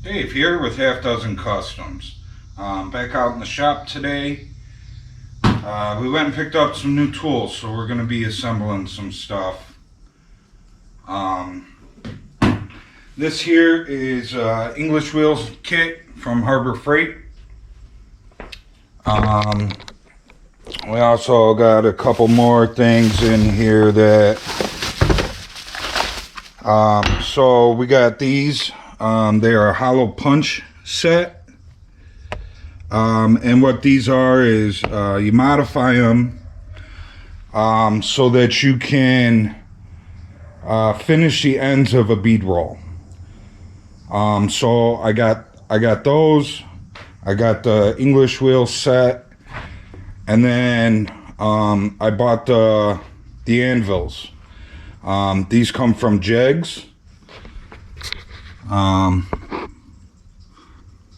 Dave here with Half Dozen Customs. Back out in the shop today. We went and picked up some new tools, so we're going to be assembling some stuff. This here is English wheels kit from Harbor Freight. We also got a couple more things in here that so we got these. They are a hollow punch set, and what these are is you modify them so that you can finish the ends of a bead roll. So I got those. I got the English wheel set, and then I bought the anvils. These come from JEGS.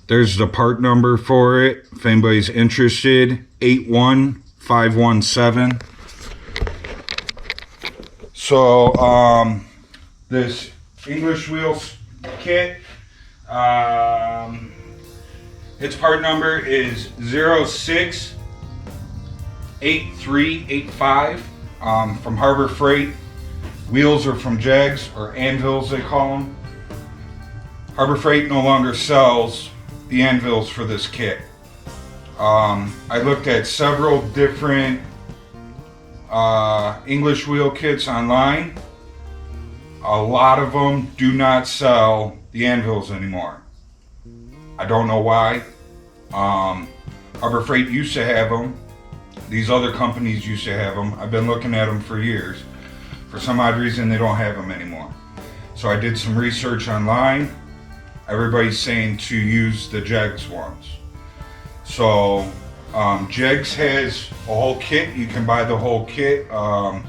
There's the part number for it if anybody's interested, 81517. So this English wheels kit, its part number is 068385 from Harbor Freight. Wheels are from JEGS, or anvils they call them. Harbor Freight no longer sells the anvils for this kit. I looked at several different English wheel kits online. A lot of them do not sell the anvils anymore. I don't know why. Harbor Freight used to have them. These other companies used to have them. I've been looking at them for years. For some odd reason, they don't have them anymore. So I did some research online. Everybody's saying to use the JEGS ones. So JEGS has a whole kit. You can buy the whole kit. You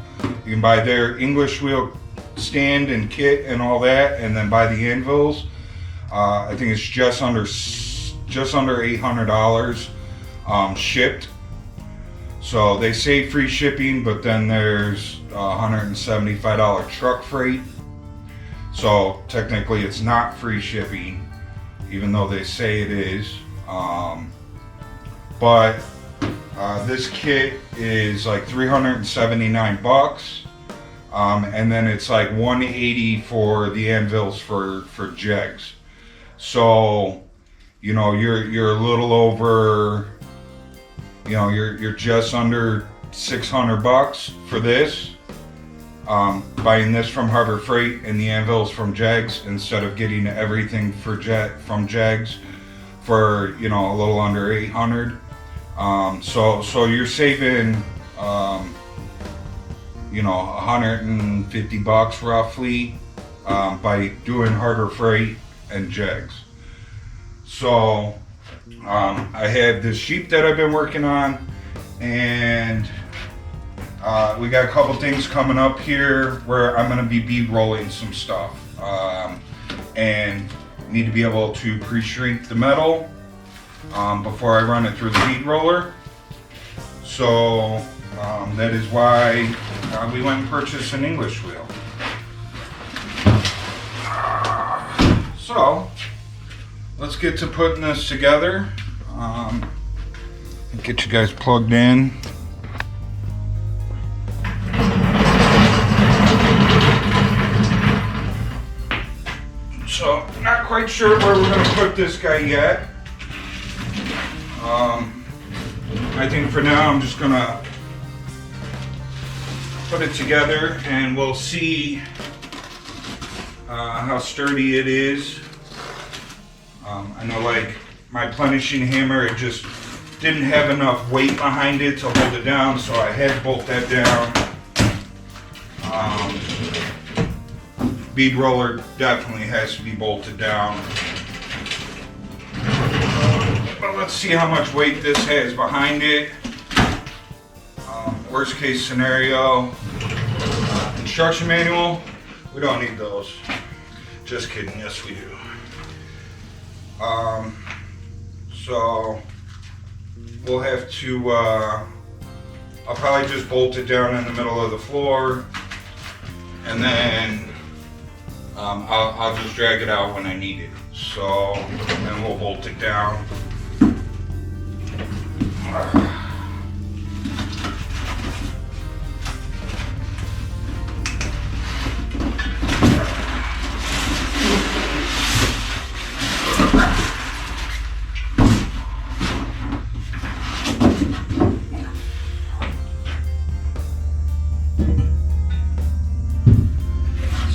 can buy their English wheel stand and kit and all that, and then buy the anvils. I think it's just under $800 shipped. So they say free shipping, but then there's $175 truck freight. So technically it's not free shipping, even though they say it is. But this kit is like $379, and then it's like $180 for the anvils for JEGS. So you know you're a little over, you know, you're just under $600 for this. Buying this from Harbor Freight and the anvils from JEGS instead of getting everything from JEGS for, you know, a little under $800. So you're saving, you know, $150 roughly by doing Harbor Freight and JEGS. So I have this sheep that I've been working on, and we got a couple things coming up here where I'm going to be bead rolling some stuff, and need to be able to pre-shrink the metal before I run it through the bead roller. So that is why we went and purchased an English wheel. So let's get to putting this together. Get you guys plugged in. So, not quite sure where we're going to put this guy yet. I think for now I'm just going to put it together and we'll see how sturdy it is. I know, like, my plenishing hammer, it just didn't have enough weight behind it to hold it down, so I had to bolt that down. Bead roller definitely has to be bolted down. But let's see how much weight this has behind it. Worst case scenario, instruction manual. We don't need those. Just kidding, yes we do. So we'll have to, I'll probably just bolt it down in the middle of the floor, and then I'll just drag it out when I need it. So then we'll bolt it down.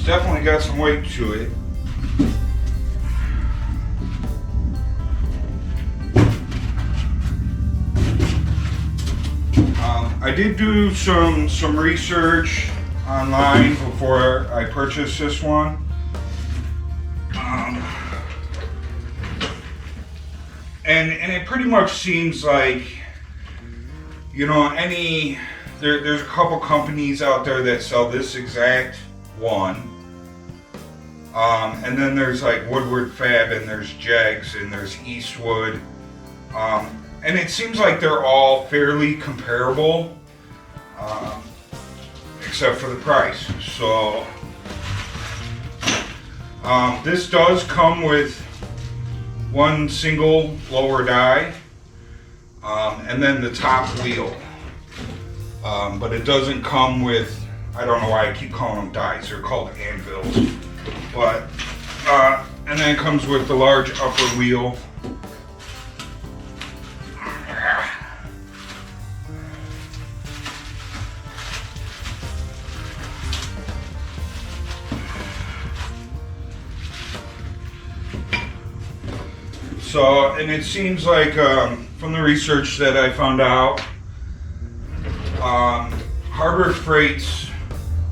Definitely got some weight to it. I did do some research online before I purchased this one. And it pretty much seems like, you know, there's a couple companies out there that sell this exact one. And then there's like Woodward Fab, and there's JEGS, and there's Eastwood. And it seems like they're all fairly comparable, except for the price. So this does come with one single lower die, and then the top wheel. But it doesn't come with, I don't know why I keep calling them dies, they're called anvils. But, and then it comes with the large upper wheel. So, and it seems like, from the research that I found out, Harbor Freight's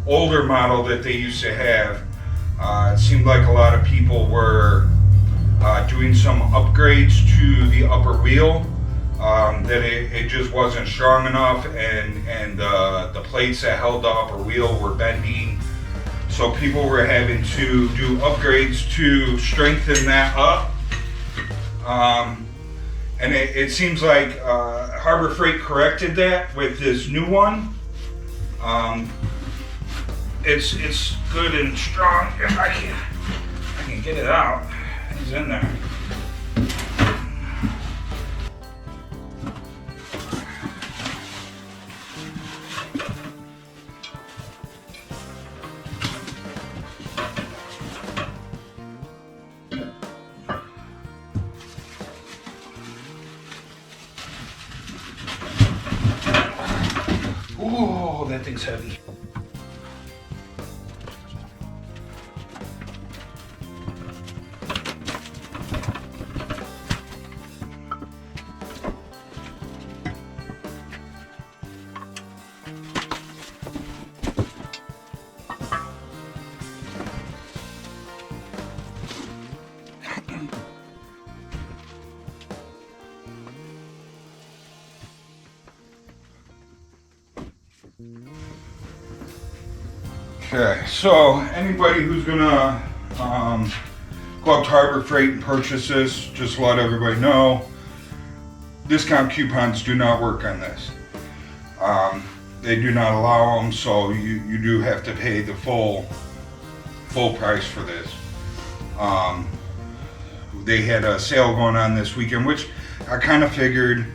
older model that they used to have, it seemed like a lot of people were doing some upgrades to the upper wheel, that it just wasn't strong enough, and the plates that held the upper wheel were bending. So people were having to do upgrades to strengthen that up. And it seems like Harbor Freight corrected that with this new one. It's good and strong. If I can get it out. It's in there. Oh, that thing's heavy. Okay, so anybody who's gonna go up to Harbor Freight and purchase this, just let everybody know, discount coupons do not work on this. They do not allow them, so you do have to pay the full price for this. They had a sale going on this weekend, which I kind of figured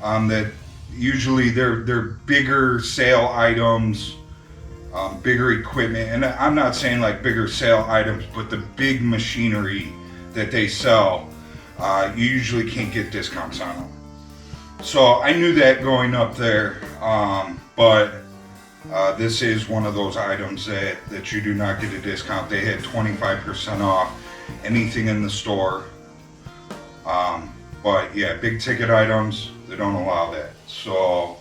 that usually they're bigger sale items, bigger equipment, and I'm not saying like bigger sale items, but the big machinery that they sell, you usually can't get discounts on them. So I knew that going up there, but this is one of those items that you do not get a discount. They had 25% off anything in the store. But yeah, big ticket items, they don't allow that. So,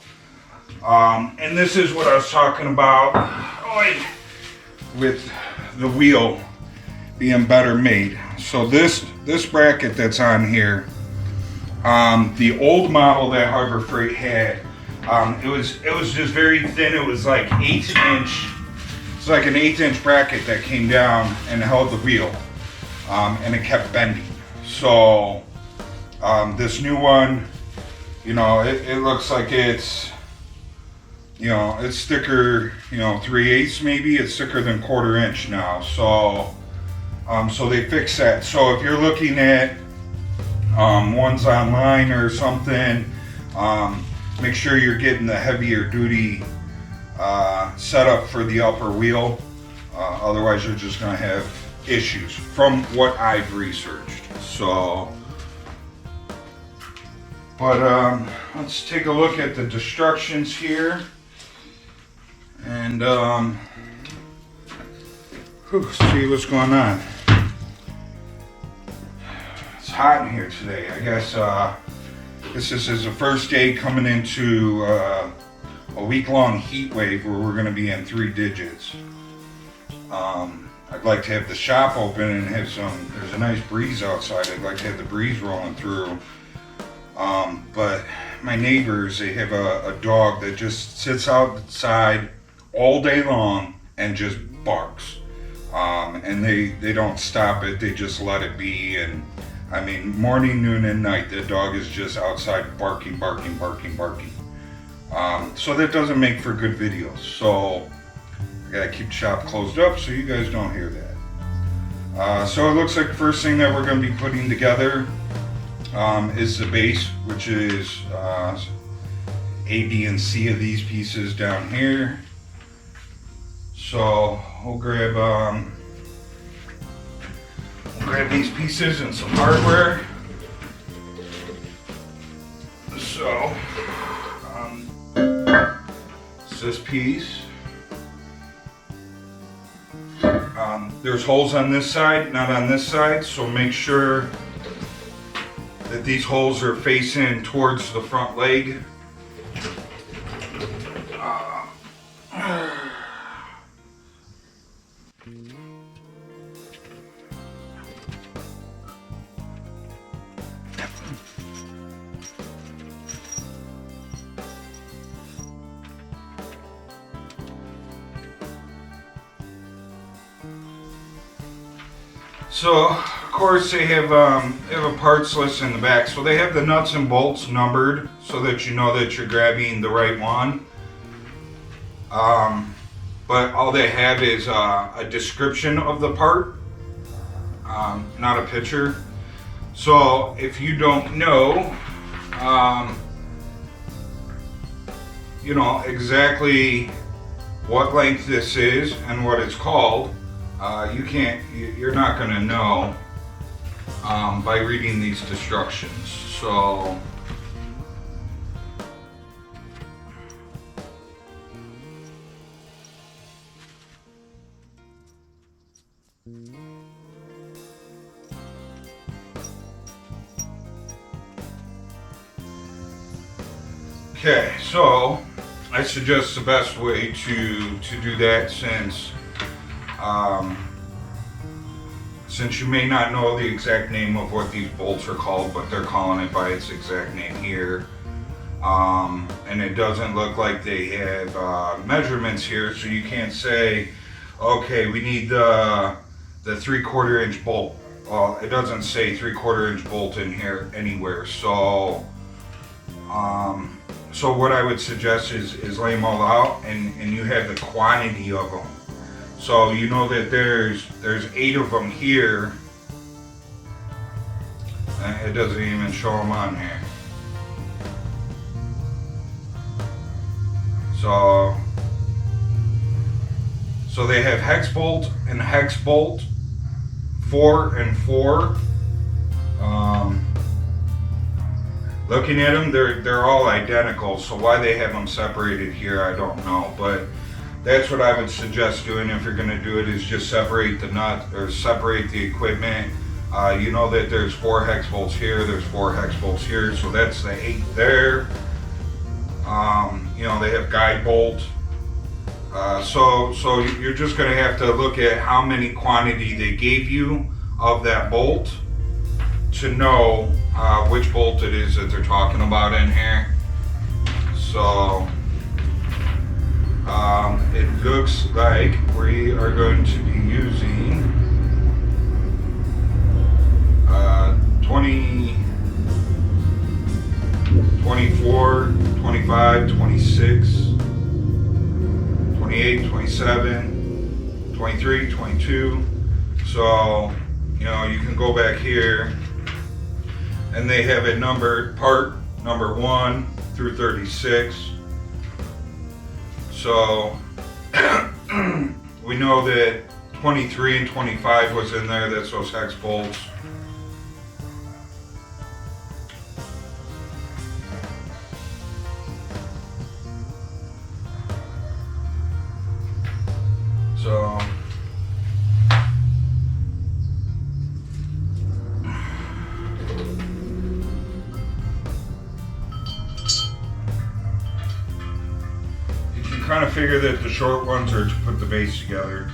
and this is what I was talking about with the wheel being better made. So this bracket that's on here, the old model that Harbor Freight had, it was just very thin. It was like 1/8 inch. It's like an 1/8 inch bracket that came down and held the wheel, and it kept bending. So this new one, you know, it looks like it's, you know, it's thicker, you know, 3/8 maybe. It's thicker than 1/4 inch now. So So they fix that. So if you're looking at ones online or something, make sure you're getting the heavier duty setup for the upper wheel. Otherwise you're just going to have issues from what I've researched. So, but let's take a look at the destructions here. And see what's going on. It's hot in here today. I guess this is the first day coming into a week-long heat wave where we're going to be in 3 digits. I'd like to have the shop open and have there's a nice breeze outside. I'd like to have the breeze rolling through. But my neighbors, they have a dog that just sits outside all day long and just barks. And they don't stop it, they just let it be. And I mean, morning, noon, and night, the dog is just outside barking, barking, barking, barking. So that doesn't make for good videos. So I gotta keep the shop closed up so you guys don't hear that. So it looks like the first thing that we're gonna be putting together is the base, which is A, B, and C of these pieces down here. So we'll grab these pieces and some hardware. So it's this piece. There's holes on this side, not on this side, so make sure that these holes are facing towards the front leg. So, of course, they have a parts list in the back. So they have the nuts and bolts numbered so that you know that you're grabbing the right one. But all they have is a description of the part, not a picture. So if you don't know, you know exactly what length this is and what it's called, you're not going to know by reading these instructions. So okay, so I suggest the best way to do that, since you may not know the exact name of what these bolts are called, but they're calling it by its exact name here. And it doesn't look like they have measurements here, so you can't say, okay, we need the 3/4 inch bolt. Well, it doesn't say 3/4 inch bolt in here anywhere. So so what I would suggest is lay them all out, and you have the quantity of them. So you know that there's 8 of them here. It doesn't even show them on here. So they have hex bolt and hex bolt, 4 and 4. Looking at them, they're all identical. So why they have them separated here, I don't know. But that's what I would suggest doing if you're going to do it, is just separate the nut or separate the equipment. You know that there's 4 hex bolts here, there's 4 hex bolts here, so that's the 8 there. You know, they have guide bolt. So you're just going to have to look at how many quantity they gave you of that bolt to know which bolt it is that they're talking about in here. So it looks like we are going to be using 20, 24, 25, 26, 28, 27, 23, 22. So you know, you can go back here and they have it numbered, part number 1 through 36. So we know that 23 and 25 was in there, that's those hex bolts. So you can kind of figure that the short ones are to put the base together.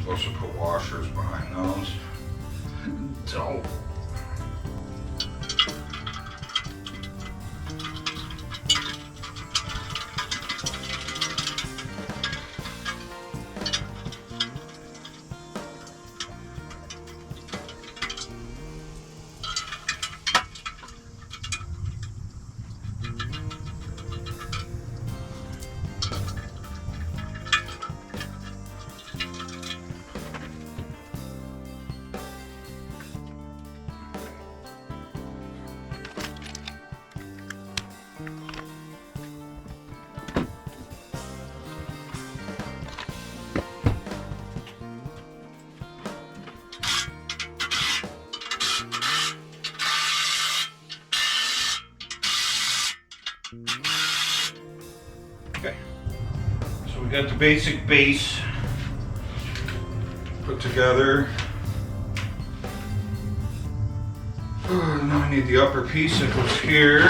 Supposed to put washers behind those. Don't. Okay, so we got the basic base put together. Now I need the upper piece that goes here.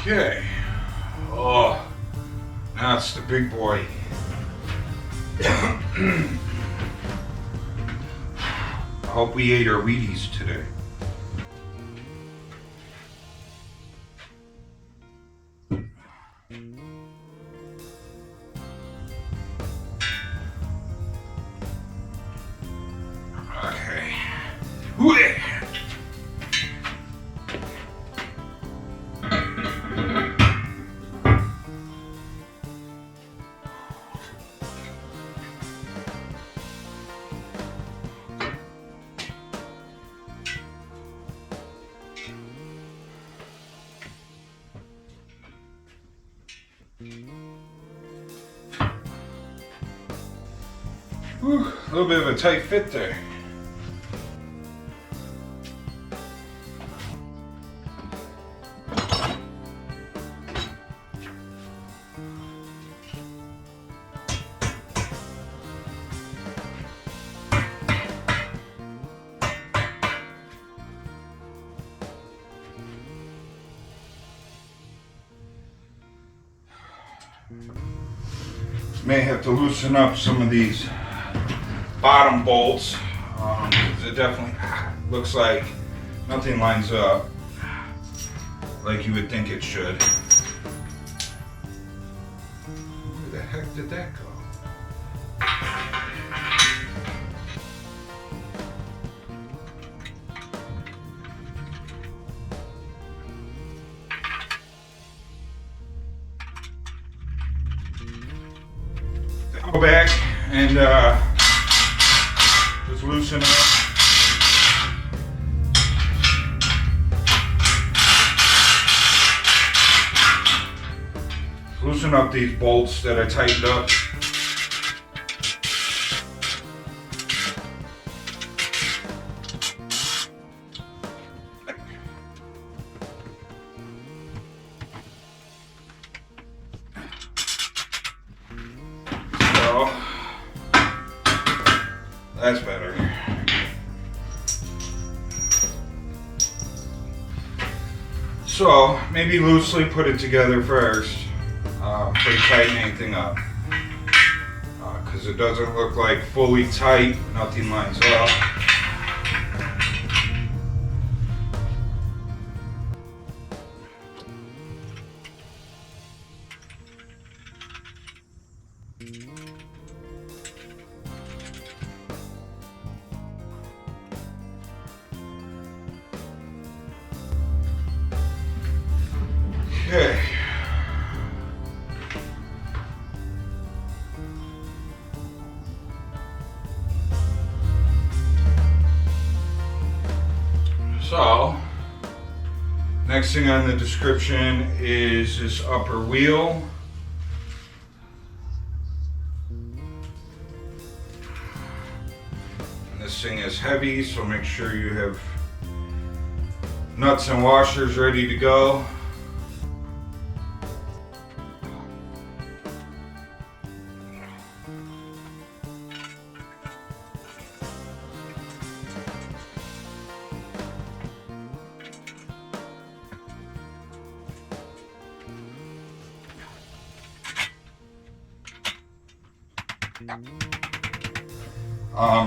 Okay. Oh, that's the big boy. I hope we ate our Wheaties today. Okay. Whee! Whew, a little bit of a tight fit there. May have to loosen up some of these bottom bolts. It definitely looks like nothing lines up like you would think it should. Where the heck did that go? Go back and just loosen it up. Loosen up these bolts that I tightened up. That's better. So maybe loosely put it together first before you tighten anything up. Because it doesn't look like fully tight, nothing lines up. Okay. So, next thing on the description is this upper wheel. And this thing is heavy, so make sure you have nuts and washers ready to go.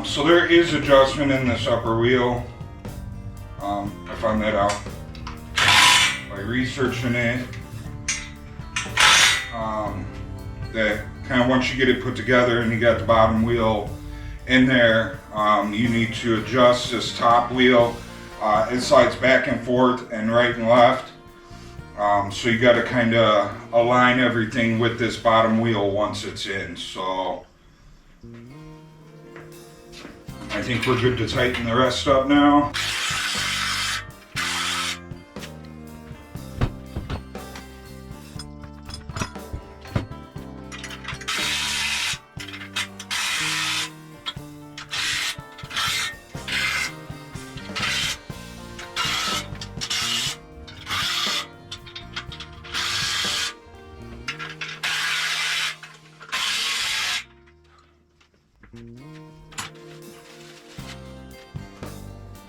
So there is adjustment in this upper wheel. I found that out by researching it. That kind of once you get it put together and you got the bottom wheel in there, you need to adjust this top wheel. It slides back and forth and right and left. So you got to kind of align everything with this bottom wheel once it's in. So I think we're good to tighten the rest up now.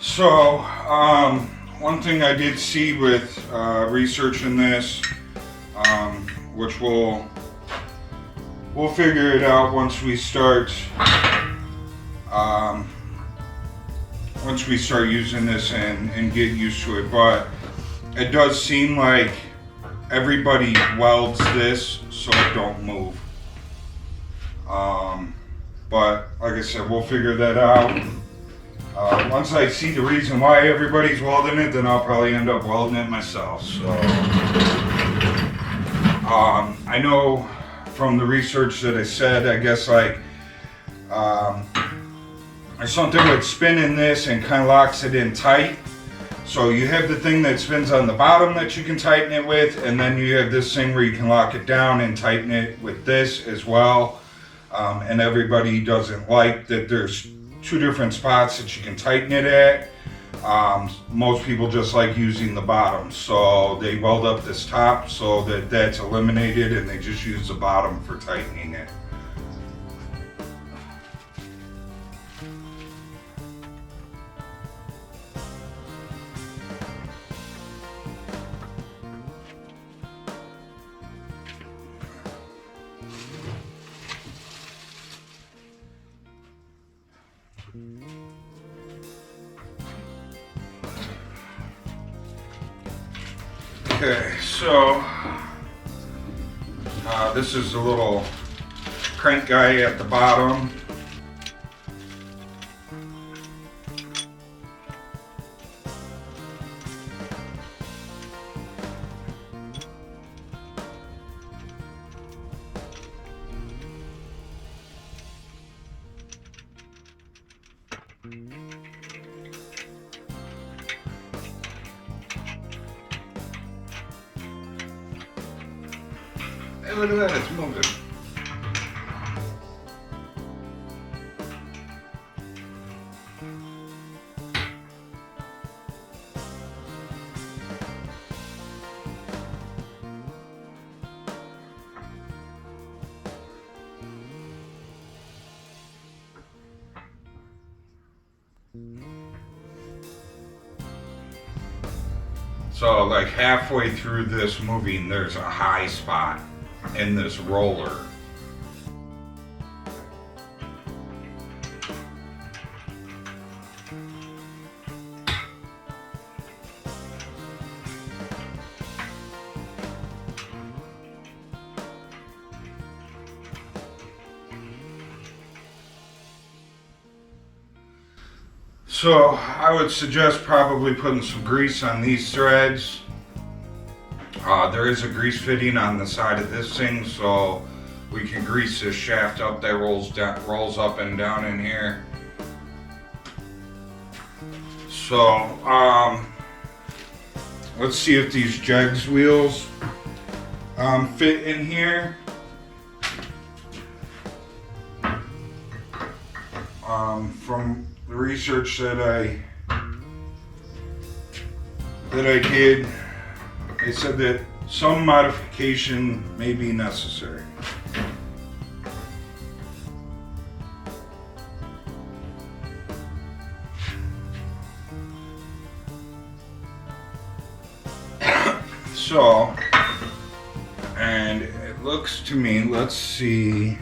So, one thing I did see with researching this, which we'll figure it out once we start using this and get used to it. But it does seem like everybody welds this so it don't move. But like I said, we'll figure that out. Once I see the reason why everybody's welding it, then I'll probably end up welding it myself. So, I know from the research that I said, I guess like, there's something with spinning this and kind of locks it in tight. So you have the thing that spins on the bottom that you can tighten it with, and then you have this thing where you can lock it down and tighten it with this as well. And everybody doesn't like that there's two different spots that you can tighten it at. Most people just like using the bottom, so they weld up this top so that that's eliminated and they just use the bottom for tightening it. Okay, so this is the little crank guy at the bottom. Hey, look at that, it's moving. So like halfway through this moving, there's a high spot in this roller. So I would suggest probably putting some grease on these threads. There is a grease fitting on the side of this thing, so we can grease this shaft up that rolls up and down in here. So let's see if these JEGS wheels fit in here. From the research that I did, they said that some modification may be necessary. So, and it looks to me, let's see,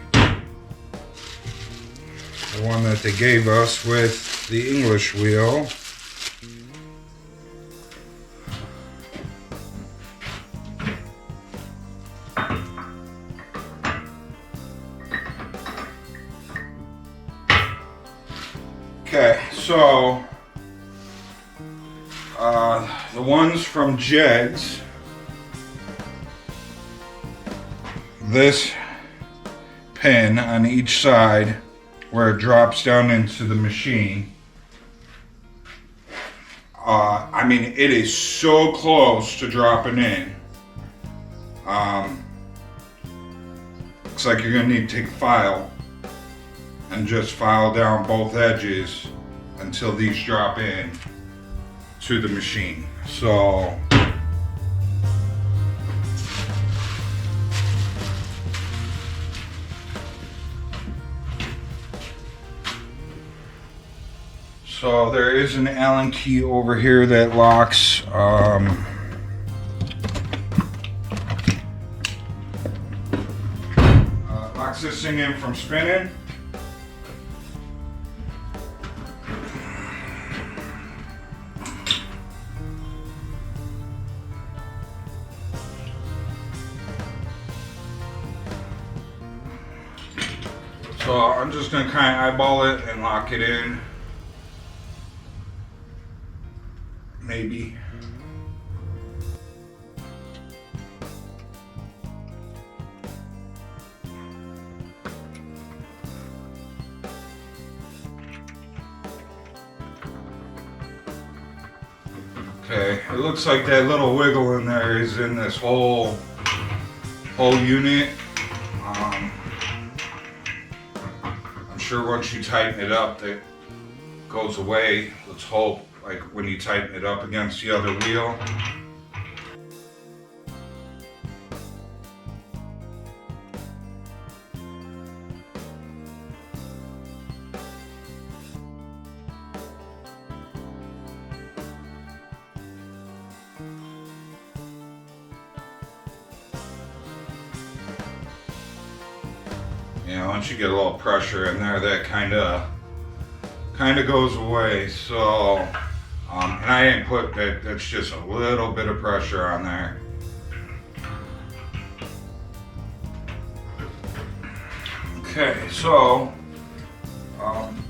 the one that they gave us with the English wheel. Okay, so the ones from JEGS, this pin on each side where it drops down into the machine, I mean, it is so close to dropping in. Looks like you're gonna need to take a file and just file down both edges until these drop in to the machine. So there is an Allen key over here that locks locks this thing in from spinning. So I'm just going to kind of eyeball it and lock it in. Maybe. Okay, it looks like that little wiggle in there is in this whole unit. I'm sure once you tighten it up that goes away. Let's hope. Like when you tighten it up against the other wheel. You know, once you get a little pressure in there, that kind of goes away. So. And I didn't put that, that's just a little bit of pressure on there. Okay, so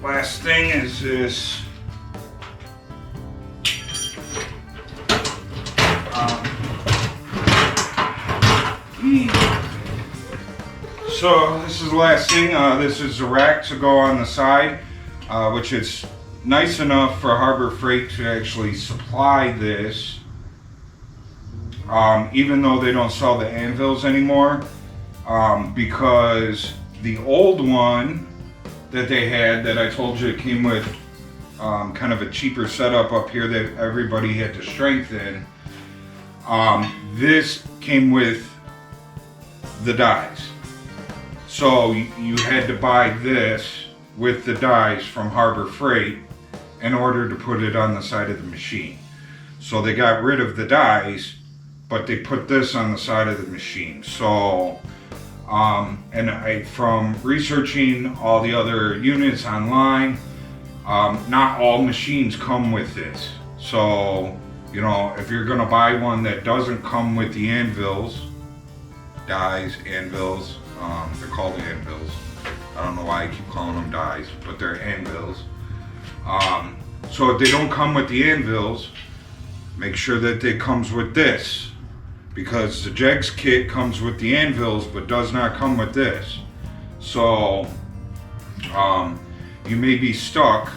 last thing is this so this is the last thing. This is the rack to go on the side, which is nice enough for Harbor Freight to actually supply this, even though they don't sell the anvils anymore, because the old one that they had that I told you came with kind of a cheaper setup up here that everybody had to strengthen, this came with the dies. So you had to buy this with the dies from Harbor Freight. in order to put it on the side of the machine. So they got rid of the dies, but they put this on the side of the machine. So, from researching all the other units online, not all machines come with this. So, you know, if you're gonna buy one that doesn't come with the anvils, dies, anvils, they're called anvils. I don't know why I keep calling them dies, but they're anvils. So if they don't come with the anvils, make sure that it comes with this, because the JEGS kit comes with the anvils but does not come with this. So you may be stuck,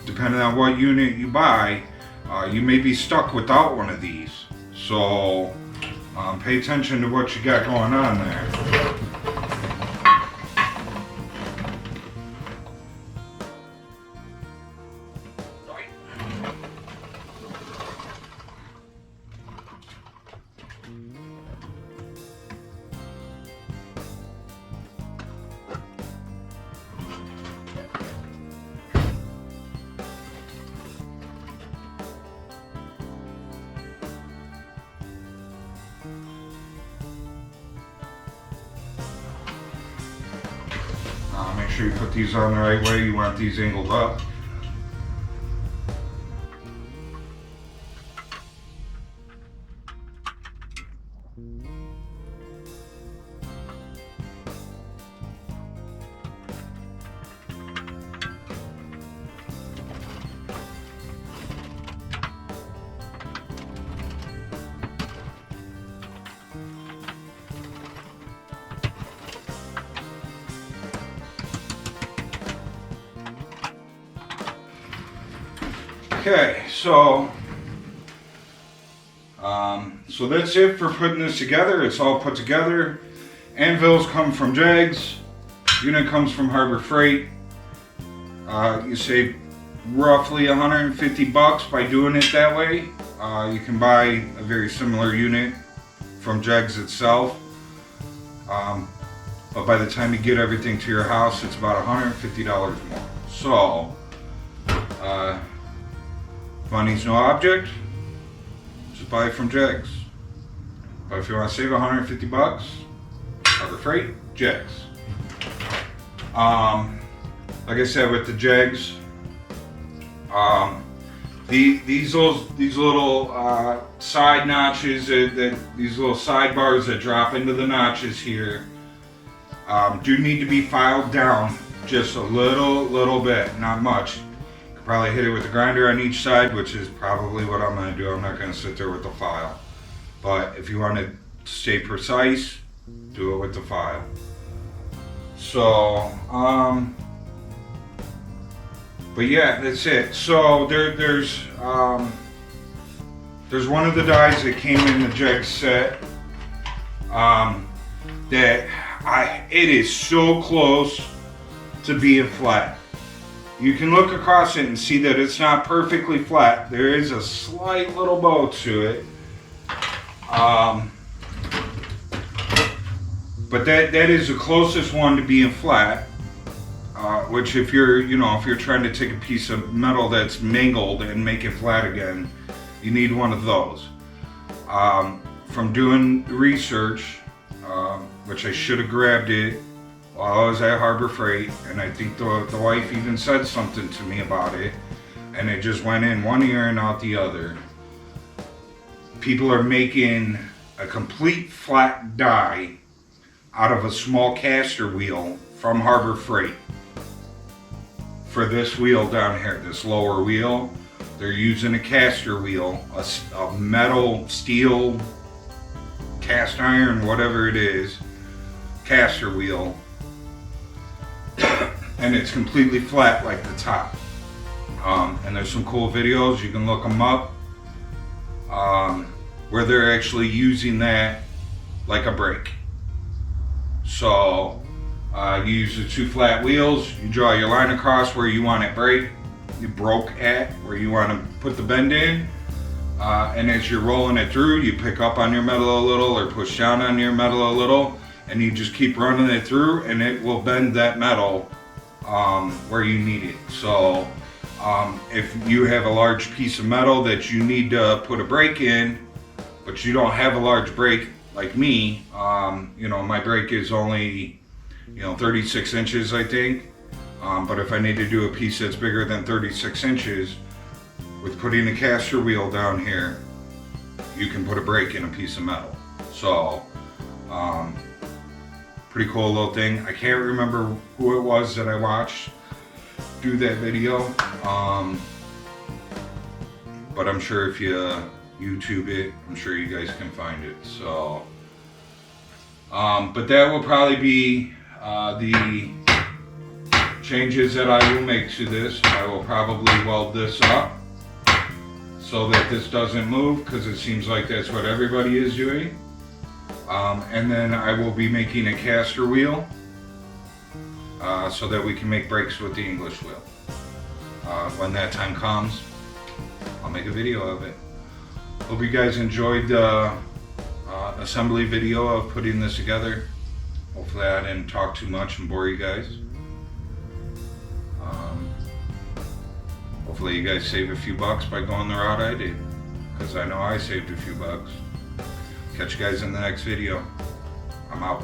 depending on what unit you buy, you may be stuck without one of these. So pay attention to what you got going on there. Make sure you put these on the right way. You want these angled up. Okay, so that's it for putting this together. It's all put together. Anvils come from JEGS. Unit comes from Harbor Freight. You save roughly 150 bucks by doing it that way. You can buy a very similar unit from JEGS itself. But by the time you get everything to your house, it's about $150 more. So, money's no object, just buy it from JEGS. But if you want to save 150 bucks, Harbor Freight, JEGS. Like I said, with the JEGS, these little side notches, these little sidebars that drop into the notches here, do need to be filed down just a little bit, not much. Probably hit it with the grinder on each side, which is probably what I'm going to do. I'm not going to sit there with the file. But if you want to stay precise, do it with the file. So, but yeah, that's it. So there's one of the dies that came in the JEGS set that it is so close to being flat. You can look across it and see that it's not perfectly flat. There is a slight little bow to it. But that is the closest one to being flat. Which if you're trying to take a piece of metal that's mangled and make it flat again, you need one of those. From doing research, which I should have grabbed it while I was at Harbor Freight, and I think the wife even said something to me about it, and it just went in one ear and out the other. People are making a complete flat die out of a small caster wheel from Harbor Freight. For this wheel down here, this lower wheel, they're using a caster wheel, a metal, steel, cast iron, whatever it is, caster wheel. And it's completely flat like the top. And there's some cool videos, you can look them up, where they're actually using that like a brake. So you use the two flat wheels, you draw your line across where you want it broke at, where you want to put the bend in, and as you're rolling it through, you pick up on your metal a little or push down on your metal a little, and you just keep running it through, and it will bend that metal where you need it. So If you have a large piece of metal that you need to put a brake in, but you don't have a large brake like me, you know, my brake is only, you know, 36 inches, I think. But if I need to do a piece that's bigger than 36 inches, with putting a caster wheel down here, you can put a brake in a piece of metal. So, pretty cool little thing. I can't remember who it was that I watched do that video, but I'm sure if you YouTube it, I'm sure you guys can find it. So, but that will probably be the changes that I will make to this. I will probably weld this up so that this doesn't move, because it seems like that's what everybody is doing. And then I will be making a caster wheel so that we can make brakes with the English wheel. When that time comes, I'll make a video of it. Hope you guys enjoyed the assembly video of putting this together. Hopefully I didn't talk too much and bore you guys. Hopefully you guys save a few bucks by going the route I did, because I know I saved a few bucks. Catch you guys in the next video. I'm out.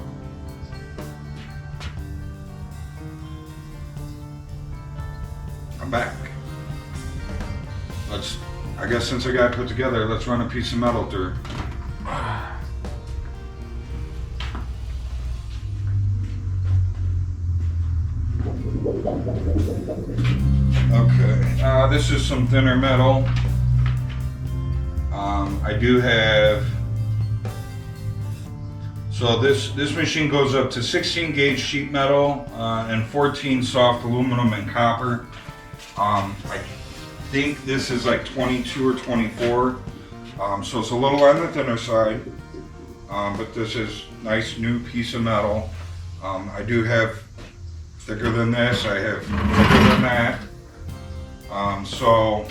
I'm back. I guess since I got it put together, let's run a piece of metal through. Okay, this is some thinner metal. I do have, so this machine goes up to 16 gauge sheet metal and 14 soft aluminum and copper. I think this is like 22 or 24, so it's a little on the thinner side, but this is nice new piece of metal. I do have thicker than this, I have thicker than that. So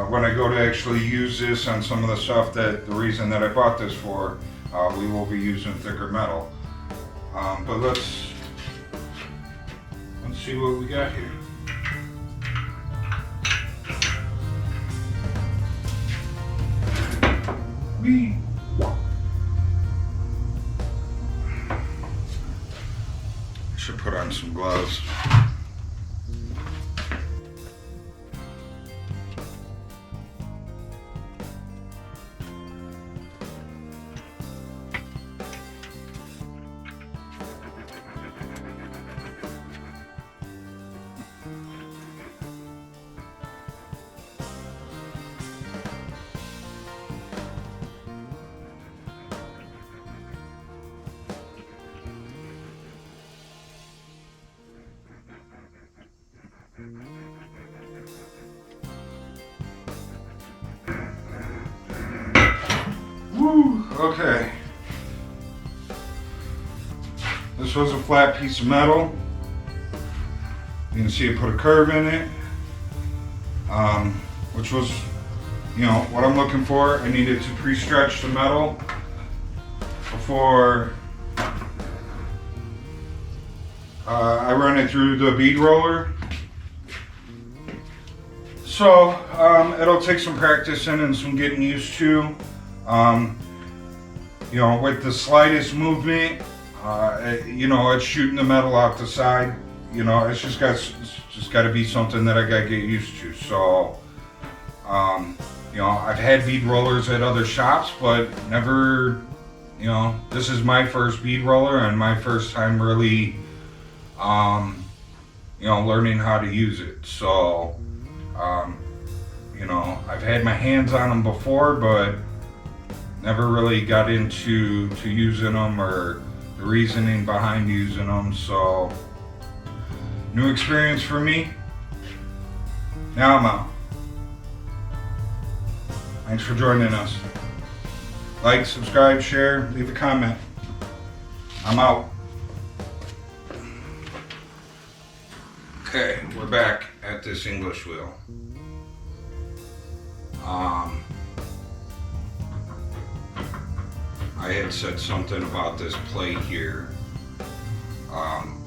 when I go to actually use this on some of the stuff, that the reason that I bought this for, we will be using thicker metal. But let's see what we got here. I should put on some gloves. Woo, okay. This was a flat piece of metal. You can see it put a curve in it, which was, you know, what I'm looking for. I needed to pre-stretch the metal before I run it through the bead roller. So it'll take some practicing and some getting used to. You know, with the slightest movement, you know, it's shooting the metal out the side. You know, it's just got to be something that I got to get used to. So, you know, I've had bead rollers at other shops, but never, you know, this is my first bead roller and my first time really, you know, learning how to use it. So, you know, I've had my hands on them before, but never really got into using them or the reasoning behind using them. So, new experience for me. Now I'm out. Thanks for joining us. Like, subscribe, share, leave a comment. I'm out. Okay, we're back at this English wheel. I had said something about this plate here.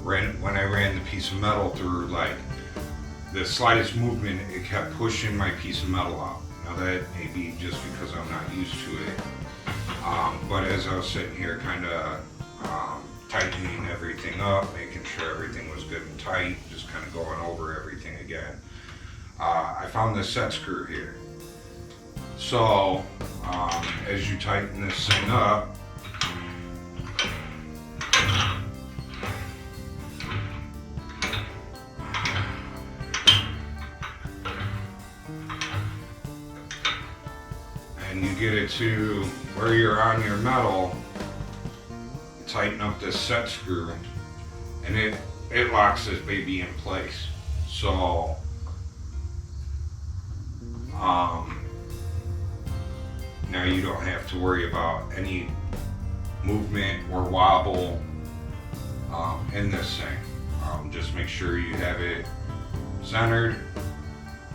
When I ran the piece of metal through, like, the slightest movement, it kept pushing my piece of metal out. Now that may be just because I'm not used to it. But as I was sitting here kind of tightening everything up, making sure everything was good and tight, just kind of going over everything again, I found this set screw here. So as you tighten this thing up, and you get it to where you're on your metal, tighten up this set screw, and it locks this baby in place. So now you don't have to worry about any movement or wobble in this thing. Just make sure you have it centered,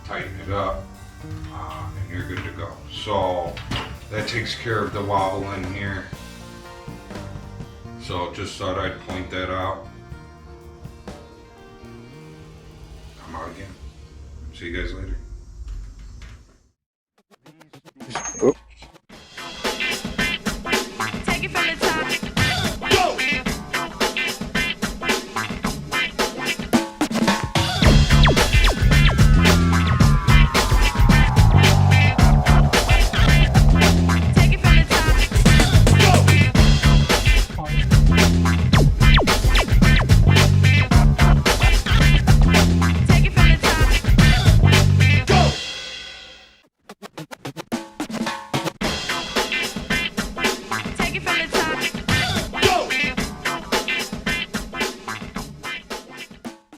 tighten it up, and you're good to go. So that takes care of the wobble in here. So just thought I'd point that out. I'm out again. See you guys later. Oop.